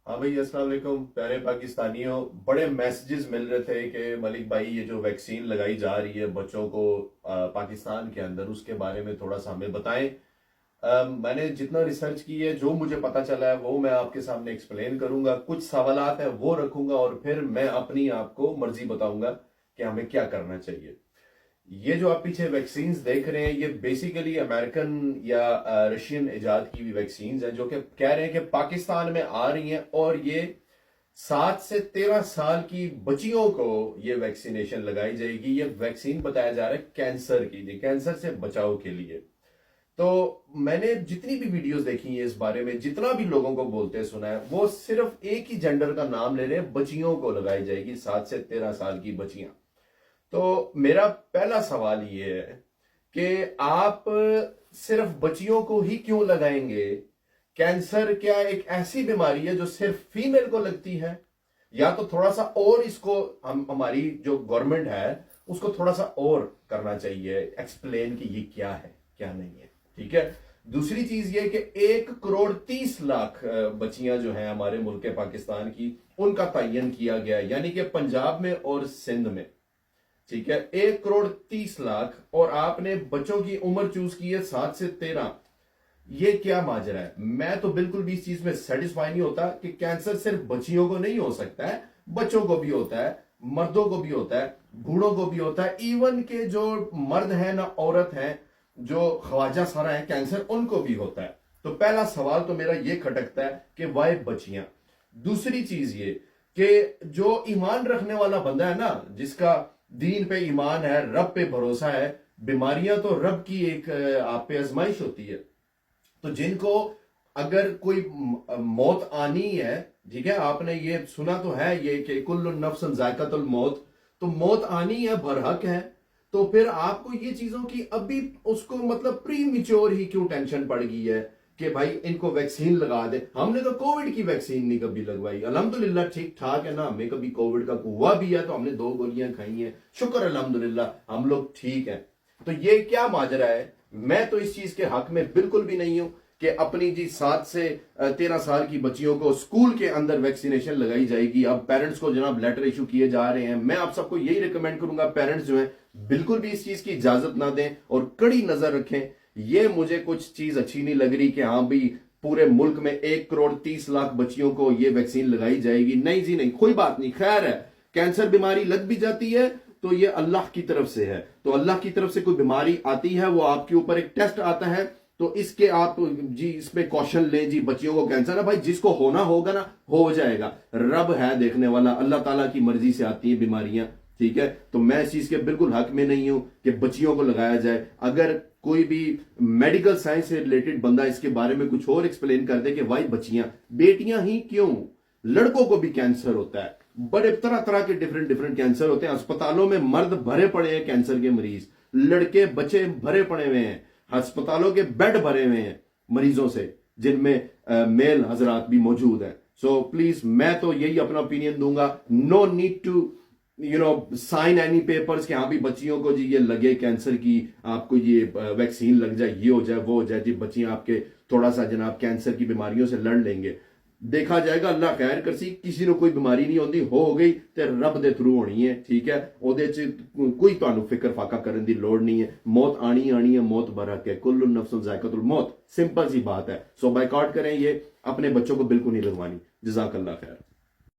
हाँ भाई, अस्सलाम वालेकुम प्यारे पाकिस्तानियों। बड़े मैसेजेस मिल रहे थे कि मलिक भाई ये जो वैक्सीन लगाई जा रही है बच्चों को पाकिस्तान के अंदर, उसके बारे में थोड़ा सा हमें बताएं। मैंने जितना रिसर्च की है, जो मुझे पता चला है वो मैं आपके सामने एक्सप्लेन करूंगा। कुछ सवालात है वो रखूंगा और फिर मैं अपनी आपको मर्जी बताऊंगा कि हमें क्या करना चाहिए। ये जो आप पीछे वैक्सीन देख रहे हैं, ये बेसिकली अमेरिकन या रशियन इजाद की भी वैक्सीन है, जो कि कह रहे हैं कि पाकिस्तान में आ रही हैं। और ये 7 से 13 साल की बच्चियों को ये वैक्सीनेशन लगाई जाएगी। ये वैक्सीन बताया जा रहा है कैंसर की, कैंसर से बचाव के लिए। तो मैंने जितनी भी वीडियोस देखी है इस बारे में, जितना भी लोगों को बोलते सुना है, वो सिर्फ एक ही जेंडर का नाम ले रहे हैं, बच्चियों को लगाई जाएगी, 7 से 13 साल की बच्चियां। तो मेरा पहला सवाल ये है कि आप सिर्फ बच्चियों को ही क्यों लगाएंगे? कैंसर क्या एक ऐसी बीमारी है जो सिर्फ फीमेल को लगती है? या तो थोड़ा सा और इसको हमारी जो गवर्नमेंट है उसको थोड़ा सा और करना चाहिए एक्सप्लेन कि ये क्या है क्या नहीं है। ठीक है। दूसरी चीज ये कि 1 करोड़ 30 लाख बच्चियां जो हैं हमारे मुल्क पाकिस्तान की, उनका तयन किया गया, यानी कि पंजाब में और सिंध में। ठीक है, 1 करोड़ 30 लाख, और आपने बच्चों की उम्र चूज की है 7 से 13। ये क्या माजरा है? मैं तो बिल्कुल भी इस चीज में सेटिस्फाई नहीं होता कि कैंसर सिर्फ बच्चियों को नहीं हो सकता है, बच्चों को भी होता है, मर्दों को भी होता है, बूढ़ों को भी होता है, इवन के जो मर्द है ना औरत है, जो ख्वाजा सारा है, कैंसर उनको भी होता है। तो पहला सवाल तो मेरा ये खटकता है कि वाई बच्चियां। दूसरी चीज ये कि जो ईमान रखने वाला बंदा है ना, जिसका दीन पे ईमान है, रब पे भरोसा है, बीमारियां तो रब की एक आप पे आजमाइश होती है। तो जिनको अगर कोई मौत आनी है, ठीक है, आपने ये सुना तो है ये कि कुल्लु नफ्सन जायकातुल मौत, तो मौत आनी है, बरहक है। तो फिर आपको ये चीजों की अभी उसको मतलब प्री मिच्योर ही क्यों टेंशन पड़ गई है कि भाई इनको वैक्सीन लगा दे? हमने तो कोविड की वैक्सीन नहीं कभी लगवाई, अल्हम्दुलिल्लाह ठीक ठाक है ना, हमें कभी कोविड का हुआ भी है तो हमने 2 गोलियां खाई हैं, शुक्र अल्हम्दुलिल्लाह हम लोग ठीक हैं। तो ये क्या माजरा है? मैं तो इस चीज के हक में बिल्कुल भी नहीं हूं कि अपनी जी 7 से 13 साल की बच्चियों को स्कूल के अंदर वैक्सीनेशन लगाई जाएगी। अब पेरेंट्स को जनाब लेटर इशू किए जा रहे हैं। मैं आप सबको यही रिकमेंड करूंगा, पेरेंट्स जो हैं बिल्कुल भी इस चीज की इजाजत ना दें और कड़ी नजर रखें। ये मुझे कुछ चीज अच्छी नहीं लग रही कि हाँ भी पूरे मुल्क में 1 करोड़ 30 लाख बच्चियों को ये वैक्सीन लगाई जाएगी। नहीं जी नहीं, कोई बात नहीं, खैर है। कैंसर बीमारी लग भी जाती है तो ये अल्लाह की तरफ से है। तो अल्लाह की तरफ से कोई बीमारी आती है, वो आपके ऊपर एक टेस्ट आता है, तो इसके आप जी इसमें कौशल लें जी, बच्चियों को कैंसर है भाई, जिसको होना होगा ना हो जाएगा, रब है देखने वाला, अल्लाह ताला की मर्जी से आती है बीमारियां। ठीक है, तो मैं इस चीज के बिल्कुल हक में नहीं हूं कि बच्चियों को लगाया जाए। अगर कोई भी मेडिकल साइंस से रिलेटेड बंदा इसके बारे में कुछ और एक्सप्लेन कर दे कि भाई बच्चियां, बेटियां ही क्यों, लड़कों को भी कैंसर होता है, बड़े तरह तरह के डिफरेंट डिफरेंट कैंसर होते हैं। अस्पतालों में मर्द भरे पड़े हैं कैंसर के मरीज, लड़के बच्चे भरे पड़े हुए हैं, अस्पतालों के बेड भरे हुए हैं मरीजों से, जिनमें मेल हजरात भी मौजूद हैं। सो प्लीज मैं तो यही अपना ओपिनियन दूंगा, no need to sign any papers कि हाँ भी बच्चियों को जी ये लगे कैंसर की, आपको ये वैक्सीन लग जाए, ये हो जाए वो हो जाए जी, बच्चियां आपके थोड़ा सा जनाब कैंसर की बीमारियों से लड़ लेंगे। देखा जाएगा, अल्लाह खैर करसी, किसी ने कोई बीमारी नहीं होती, हो गई तो रब दे थ्रू होनी है। ठीक है, ओदे च कोई तुहानू फिक्र फाका करने की लोड़ नहीं है। मौत आनी आनी है, मौत बरहक है, कुल्लु नफ्सुन जायकातुल मौत, सिंपल सी बात है। सो बायकॉट करें, ये अपने बच्चों को बिल्कुल नहीं लगवानी। जज़ाकल्लाह खैर।